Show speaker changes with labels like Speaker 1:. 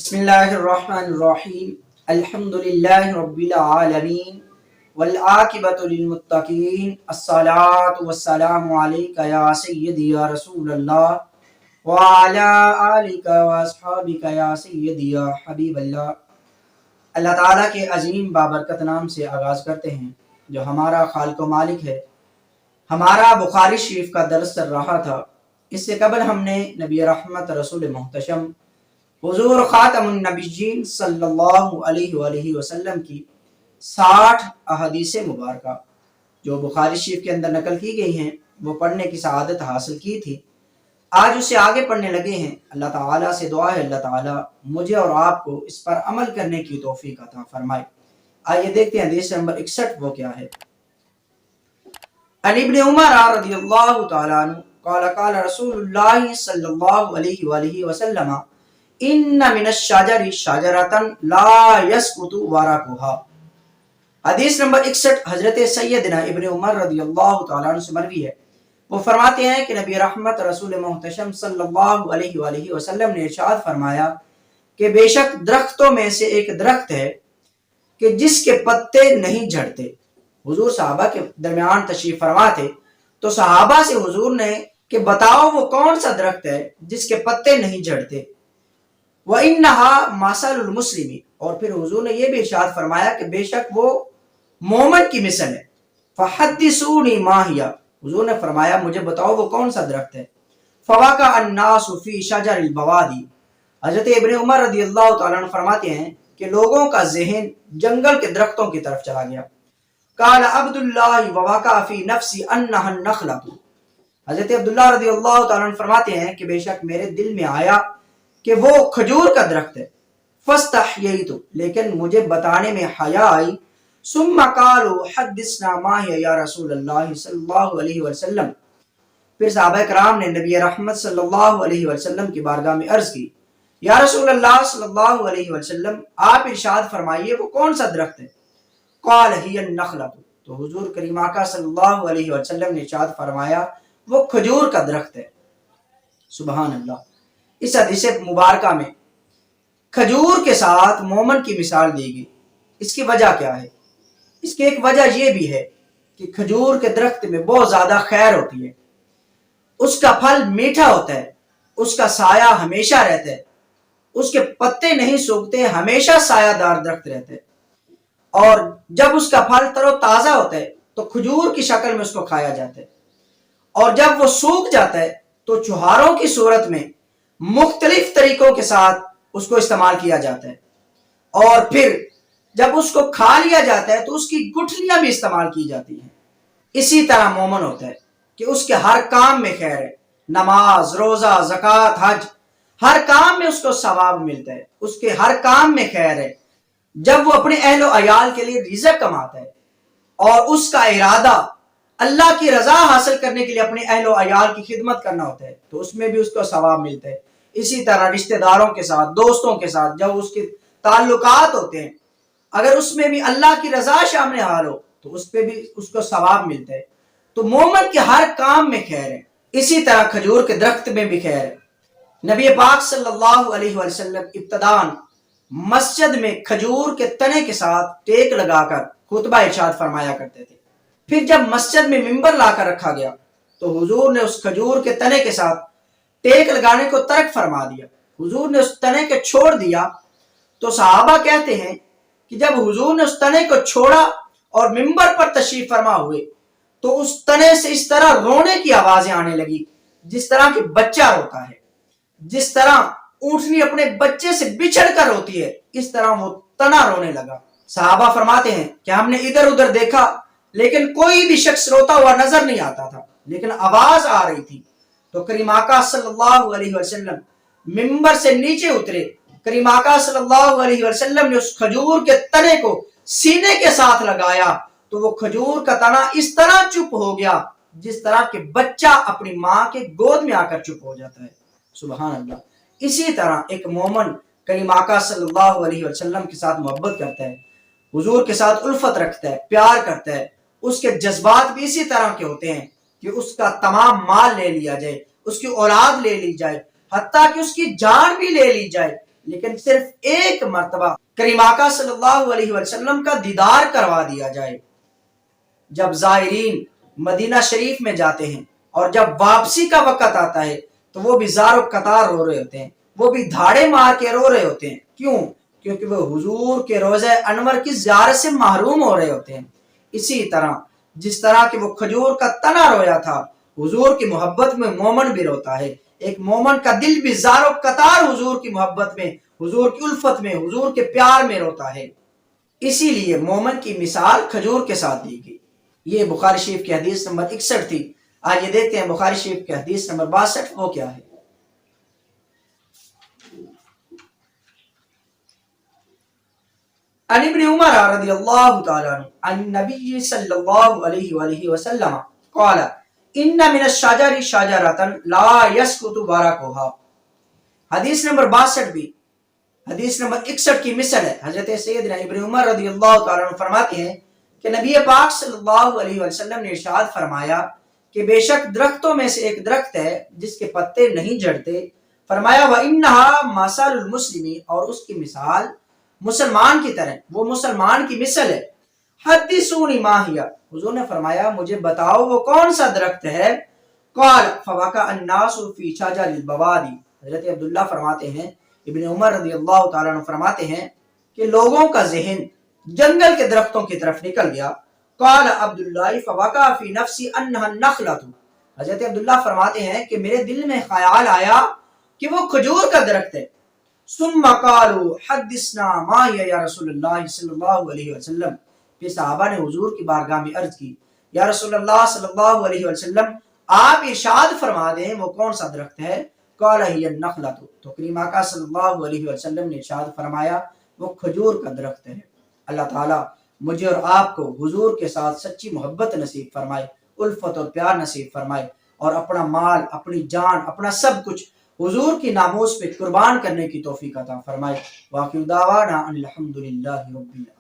Speaker 1: بسم اللہ الرحمن الرحیم الحمد للہ رب العالمین والعاقبۃ للمتقین الصلاۃ والسلام علیک یا سیدی یا رسول اللہ وعلی آلک واصحابک یا سیدی یا حبیب اللہ۔ اللہ تعالیٰ کے عظیم بابرکت نام سے آغاز کرتے ہیں جو ہمارا خالق و مالک ہے۔ ہمارا بخاری شریف کا درس چل رہا تھا۔ اس سے قبل ہم نے نبی رحمت رسول محتشم حضور خاتم النبیین صلی اللہ علیہ وآلہ وسلم کی 60 احادیث مبارکہ جو بخاری شریف کے اندر نقل کی گئی ہیں وہ پڑھنے کی سعادت حاصل کی تھی۔ آج اسے آگے پڑھنے لگے ہیں۔ اللہ تعالیٰ سے دعا ہے اللہ تعالیٰ مجھے اور آپ کو اس پر عمل کرنے کی توفیق عطا فرمائے۔ آئیے دیکھتے ہیں حدیث نمبر 61 وہ کیا ہے۔ عن ابن عمر رضی اللہ تعالیٰ عنہ قال قال رسول اللہ صلی اللہ علیہ وآلہ وسلم ان من الشجر شجرۃ لا يسقط ورقها۔ حدیث نمبر 61 حضرت سیدنا ابن عمر رضی اللہ تعالیٰ عنہ سے مروی ہے۔ وہ فرماتے ہیں کہ نبی رحمت رسول محتشم صلی اللہ علیہ وآلہ وسلم نے ارشاد فرمایا کہ بے شک درختوں میں سے ایک درخت ہے کہ جس کے پتے نہیں جھڑتے۔ حضور صحابہ کے درمیان تشریف فرما تھے تو صحابہ سے حضور نے کہ بتاؤ وہ کون سا درخت ہے جس کے پتے نہیں جھڑتے۔ وَإِنَّهَا مَثَلُ الْمُسْلِمِ، اور پھر حضور نے یہ بھی ارشاد فرمایا کہ بے شک وہ مومن کی مثل ہے۔ فَحَدِّثُونِي مَا هِيَ، حضور نے فرمایا مجھے بتاؤ وہ کون سا درخت ہے۔ فَوَقَعَ النَّاسُ فِي شَجَرِ الْبَوَادِ، حضرت ابن عمر رضی اللہ تعالیٰ عنہ فرماتے ہیں کہ لوگوں کا ذہن جنگل کے درختوں کی طرف چلا گیا۔ قال عبد اللہ وَوَقَعَ فِي نَفْسِ أَنَّهَا النَّخْلَةُ، حضرت عبداللہ رضی اللہ تعالیٰ عنہ فرماتے ہیں کہ بے شک میرے دل میں آیا کہ وہ کھجور کا درخت ہے۔ فاستحییت، لیکن مجھے بتانے میں حیا آئی۔ ثم قالوا حدثنا ما هي یا رسول اللہ صلی اللہ علیہ وسلم، پھر صحابہ کرام نے نبی رحمت صلی اللہ علیہ وسلم کی بارگاہ میں عرض کی یا رسول اللہ صلی اللہ علیہ وسلم آپ ارشاد فرمائیے وہ کون سا درخت ہے۔ قال هي النخلۃ، تو حضور کریم آقا صلی اللہ علیہ وسلم نے ارشاد فرمایا وہ کھجور کا درخت ہے۔ سبحان اللہ۔ اس حدیث مبارکہ میں کھجور کے ساتھ مومن کی مثال دی گئی۔ اس کی وجہ کیا ہے؟ اس کی ایک وجہ یہ بھی ہے کہ کھجور کے درخت میں بہت زیادہ خیر ہوتی ہے، اس کا پھل میٹھا ہوتا ہے، اس کا سایہ ہمیشہ رہتا ہے، اس کے پتے نہیں سوکھتے، ہمیشہ سایہ دار درخت رہتا ہے، اور جب اس کا پھل تر و تازہ ہوتا ہے تو کھجور کی شکل میں اس کو کھایا جاتا ہے، اور جب وہ سوکھ جاتا ہے تو چوہاروں کی صورت میں مختلف طریقوں کے ساتھ اس کو استعمال کیا جاتا ہے، اور پھر جب اس کو کھا لیا جاتا ہے تو اس کی گٹھلیاں بھی استعمال کی جاتی ہیں۔ اسی طرح مومن ہوتا ہے کہ اس کے ہر کام میں خیر ہے، نماز، روزہ، زکوٰۃ، حج، ہر کام میں اس کو ثواب ملتا ہے، اس کے ہر کام میں خیر ہے۔ جب وہ اپنے اہل و عیال کے لیے رزق کماتا ہے اور اس کا ارادہ اللہ کی رضا حاصل کرنے کے لیے اپنے اہل و عیال کی خدمت کرنا ہوتا ہے تو اس میں بھی اس کو ثواب ملتا ہے۔ اسی طرح رشتہ داروں کے ساتھ، دوستوں کے ساتھ جب اس کے تعلقات ہوتے ہیں، اگر اس میں بھی اللہ کی رضا شامل حال ہو تو اس پہ بھی اس کو ثواب ملتا ہے۔ تو مومن کے ہر کام میں خیر ہے، اسی طرح کھجور کے درخت میں بھی خیر ہے۔ نبی پاک صلی اللہ علیہ وسلم ابتداً مسجد میں کھجور کے تنے کے ساتھ ٹیک لگا کر خطبہ ارشاد فرمایا کرتے تھے۔ پھر جب مسجد میں منبر لا کر رکھا گیا تو حضور نے اس کھجور کے تنے کے ساتھ ٹیک لگانے کو ترک فرما دیا، حضور نے اس تنے کو چھوڑ دیا۔ تو صحابہ کہتے ہیں کہ جب حضور نے اس تنے کو چھوڑا اور منبر پر تشریف فرما ہوئے تو اس تنے سے اس طرح رونے کی آوازیں آنے لگی جس طرح کہ بچہ روتا ہے، جس طرح اونٹنی اپنے بچے سے بچھڑ کر روتی ہے، اس طرح وہ تنا رونے لگا۔ صحابہ فرماتے ہیں کہ ہم نے ادھر ادھر دیکھا لیکن کوئی بھی شخص روتا ہوا نظر نہیں آتا تھا، لیکن آواز آ رہی تھی۔ تو کریم آقا صلی اللہ علیہ وسلم منبر سے نیچے اترے، کریم آقا صلی اللہ علیہ وسلم نے اس کھجور کے تنے کو سینے کے ساتھ لگایا تو وہ کھجور کا تنا اس طرح چپ ہو گیا جس طرح کہ بچہ اپنی ماں کے گود میں آ کر چپ ہو جاتا ہے۔ سبحان اللہ۔ اسی طرح ایک مومن کریم آقا صلی اللہ علیہ وسلم کے ساتھ محبت کرتا ہے، حضور کے ساتھ الفت رکھتا ہے، پیار کرتا ہے، اس کے جذبات بھی اسی طرح کے ہوتے ہیں کہ اس کا تمام مال لے لیا جائے، اس کی اولاد لے لی جائے، حتیٰ کہ اس کی جان بھی لے لی جائے، لیکن صرف ایک مرتبہ کریم آقا صلی اللہ علیہ وسلم کا دیدار کروا دیا جائے۔ جب زائرین مدینہ شریف میں جاتے ہیں اور جب واپسی کا وقت آتا ہے تو وہ بھی زار و قطار رو رہے ہوتے ہیں، وہ بھی دھاڑے مار کے رو رہے ہوتے ہیں۔ کیوں؟ کیونکہ وہ حضور کے روضہ انور کی زیارت سے محروم ہو رہے ہوتے ہیں۔ اسی طرح جس طرح کہ وہ کھجور کا تنا رویا تھا، حضور کی محبت میں مومن بھی روتا ہے۔ ایک مومن کا دل بھی زار و قطار حضور کی محبت میں، حضور کی الفت میں، حضور کے پیار میں روتا ہے۔ اسی لیے مومن کی مثال کھجور کے ساتھ دی گئی۔ یہ بخاری شریف کی حدیث نمبر 61 تھی۔ آئیے دیکھتے ہیں بخاری شریف کی حدیث نمبر 62 وہ کیا ہے۔ عن ابن عمر رضی اللہ تعالی عنہ عن النبی صلی اللہ علیہ وآلہ وسلم قال ان من الشجر شجرۃ لا يسقط ورقها۔ حدیث نمبر 62 بھی حدیث نمبر 61 کی مثل ہے۔ حضرت سیدنا ابن عمر رضی اللہ تعالی عنہ فرماتے ہیں کہ نبی پاک صلی اللہ علیہ وسلم نے ارشاد فرمایا کہ بے شک درختوں میں سے ایک درخت ہے جس کے پتے نہیں جھڑتے۔ فرمایا وَإِنَّهَا مَثَلُ الْمُسْلِمِ، اور اس کی مثال مسلمان کی طرح، وہ مسلمان کی مثل ہے۔ حدثونی ما ہی، حضور نے فرمایا مجھے بتاؤ وہ کون سا درخت ہے۔ قال فوقع الناس فی شجر البوادی۔ حضرت عبداللہ فرماتے ہیں، ابن عمر رضی اللہ تعالیٰ عنہ فرماتے ہیں کہ لوگوں کا ذہن جنگل کے درختوں کی طرف نکل گیا۔ قال عبداللہ فوقع فی نفسی انہا النخلۃ۔ حضرت عبداللہ فرماتے ہیں کہ میرے دل میں خیال آیا کہ وہ کھجور کا درخت ہے۔ ثم قالوا حدثنا ما هي یا رسول اللہ صلی اللہ علیہ وسلم۔ پھر صحابہ نے حضور کی بارگاہ میں عرض کی، یا رسول اللہ صلی اللہ علیہ وسلم آپ ارشاد فرما دیں وہ کون سا درخت ہے۔ قال هي النخلۃ، تو کریم آقا صلی اللہ علیہ وسلم نے ارشاد فرمایا وہ کھجور کا درخت ہے۔ اللہ تعالیٰ مجھے اور آپ کو حضور کے ساتھ سچی محبت نصیب فرمائے، الفت اور پیار نصیب فرمائے، اور اپنا مال، اپنی جان، اپنا سب کچھ حضور کی ناموس پہ قربان کرنے کی توفیق عطا فرمائے۔ واخر دعوانا ان الحمد للہ رب العالمین۔